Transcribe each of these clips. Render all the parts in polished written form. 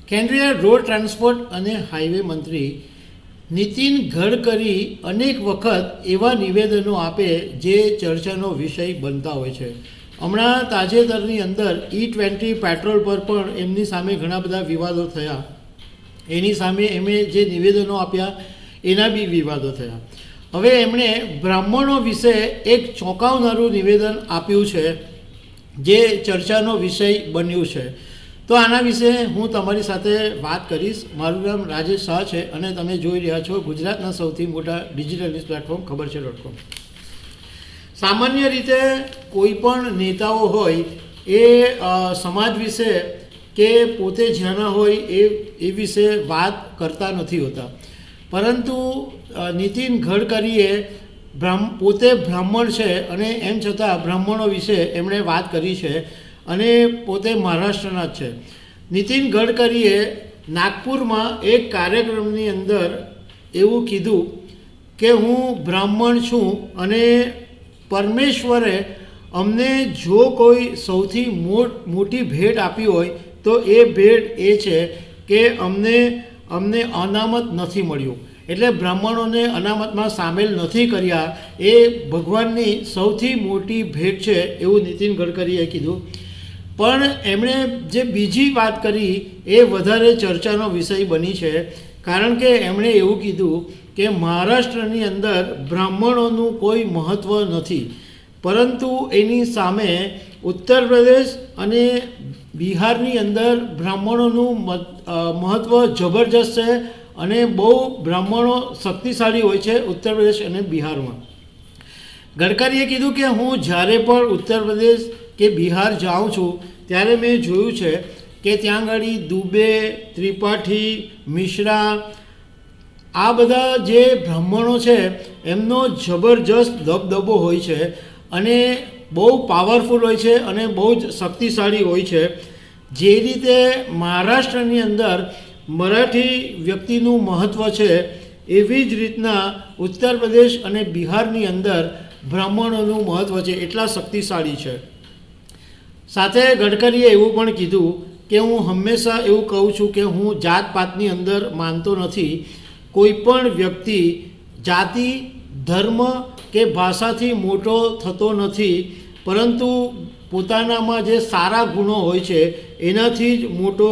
કેન્દ્રીય road transport અને highway મંત્રી નીતિન ગડકરી અનેક વખત એવા નિવેદનો આપે જે ચર્ચાનો વિષય બનતા હોય છે. હમણાં તાજેતરની અંદર E20 પેટ્રોલ પર પણ એમની સામે ઘણા બધા વિવાદો થયા. એની સામે એમણે જે નિવેદનો આપ્યા એના બી વિવાદો થયા. હવે એમણે બ્રાહ્મણો વિશે એક ચોંકાવનારું નિવેદન આપ્યું છે જે ચર્ચાનો વિષય બન્યું છે. તો આના વિશે હું તમારી સાથે વાત કરીશ. મારું નામ રાજેશ શાહ છે અને તમે જોઈ રહ્યા છો ગુજરાતના સૌથી મોટા ડિજિટલ ન્યૂઝ પ્લેટફોર્મ ખબર છે .com. સામાન્ય રીતે કોઈ પણ નેતાઓ હોય એ સમાજ વિશે કે પોતે જ્યાંના હોય એ વિશે વાત કરતા નથી હોતા, પરંતુ નીતિન ગડકરીએ પોતે બ્રાહ્મણ છે અને એમ છતાં બ્રાહ્મણો વિશે એમણે વાત કરી છે અને પોતે મહારાષ્ટ્રના જ છે. નીતિન ગડકરીએ નાગપુરમાં એક કાર્યક્રમની અંદર એવું કીધું કે હું બ્રાહ્મણ છું અને પરમેશ્વરે અમને જો કોઈ સૌથી મોટી ભેટ આપી હોય તો એ ભેટ એ છે કે અમને અનામત નથી મળ્યું. એટલે બ્રાહ્મણોને અનામતમાં સામેલ નથી કર્યા, એ ભગવાનની સૌથી મોટી ભેટ છે એવું નીતિન ગડકરીએ કીધું. પણ એમણે જે બીજી વાત કરી એ વધારે ચર્ચાનો વિષય બની છે, કારણ કે એમણે એવું કીધું કે મહારાષ્ટ્રની અંદર બ્રાહ્મણોનું કોઈ મહત્ત્વ નથી, પરંતુ એની સામે ઉત્તર પ્રદેશ અને બિહારની અંદર બ્રાહ્મણોનું મહત્ત્વ જબરજસ્ત છે અને બહુ બ્રાહ્મણો શક્તિશાળી હોય છે ઉત્તર પ્રદેશ અને બિહારમાં. ગડકરીએ કીધું કે હું જ્યારે પણ ઉત્તર પ્રદેશ કે બિહાર જાઉં છું ત્યારે મેં જોયું છે કે ત્યાં આગળ દુબે, ત્રિપાઠી, મિશ્રા, આ બધા જે બ્રાહ્મણો છે એમનો જબરજસ્ત દબદબો હોય છે અને બહુ પાવરફુલ હોય છે અને બહુ જ શક્તિશાળી હોય છે. જે રીતે મહારાષ્ટ્રની અંદર મરાઠી વ્યક્તિનું મહત્ત્વ છે એવી જ રીતના ઉત્તર પ્રદેશ અને બિહારની અંદર બ્રાહ્મણોનું મહત્ત્વ છે, એટલા શક્તિશાળી છે. સાથે ગડકરીએ એવું પણ કીધું કે હું હંમેશા એવું કહું છું કે હું જાતપાતની અંદર માનતો નથી. કોઈ પણ વ્યક્તિ જાતિ, ધર્મ કે ભાષાથી મોટો થતો નથી, પરંતુ પોતાનામાં જે સારા ગુણો હોય છે એનાથી જ મોટો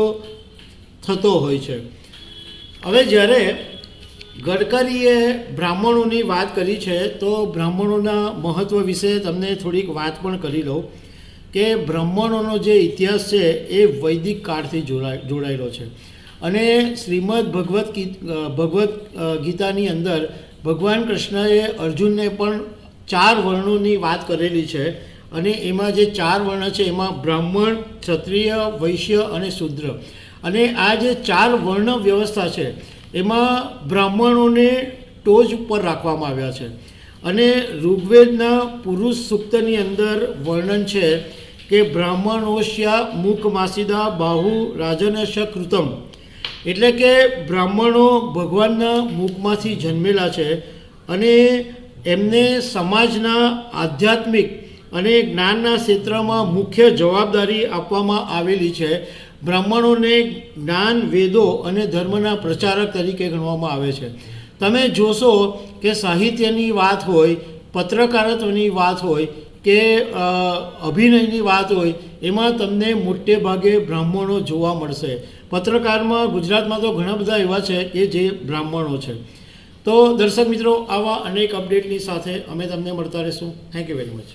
થતો હોય છે. હવે જ્યારે ગડકરીએ બ્રાહ્મણોની વાત કરી છે તો બ્રાહ્મણોના મહત્ત્વ વિશે તમને થોડીક વાત પણ કરી લઉં કે બ્રાહ્મણોનો જે ઇતિહાસ છે એ વૈદિક કાળથી જોડાયેલો છે અને શ્રીમદ ભગવદ્ ગીતાની અંદર ભગવાન કૃષ્ણએ અર્જુનને પણ 4 વર્ણોની વાત કરેલી છે અને એમાં જે 4 વર્ણ છે એમાં બ્રાહ્મણ, ક્ષત્રિય, વૈશ્ય અને શૂદ્ર, અને આ જે 4 વર્ણ વ્યવસ્થા છે એમાં બ્રાહ્મણોને ટોચ ઉપર રાખવામાં આવ્યા છે. અને ઋગ્વેદના પુરુષ સૂક્તની અંદર વર્ણન છે કે બ્રાહ્મણોશ્યા મુખ માસિદા બાહુ રાજનશ કૃતમ, એટલે કે બ્રાહ્મણો ભગવાનના મુખમાંથી જન્મેલા છે અને એમને સમાજના આધ્યાત્મિક અને જ્ઞાનના ક્ષેત્રમાં મુખ્ય જવાબદારી આપવામાં આવેલી છે. બ્રાહ્મણોને જ્ઞાન, વેદો અને ધર્મના પ્રચારક તરીકે ગણવામાં આવે છે. તમે જોશો કે સાહિત્યની વાત હોય, પત્રકારત્વની વાત હોય કે અભિનયની વાત હોય, એમાં તમને મોટે ભાગે બ્રાહ્મણો જોવા મળશે. પત્રકારમાં ગુજરાતમાં તો ઘણા બધા એવા છે કે જે બ્રાહ્મણો છે. તો દર્શક મિત્રો, આવા અનેક અપડેટની સાથે અમે તમને મળતા રહીશું. Thank you very much.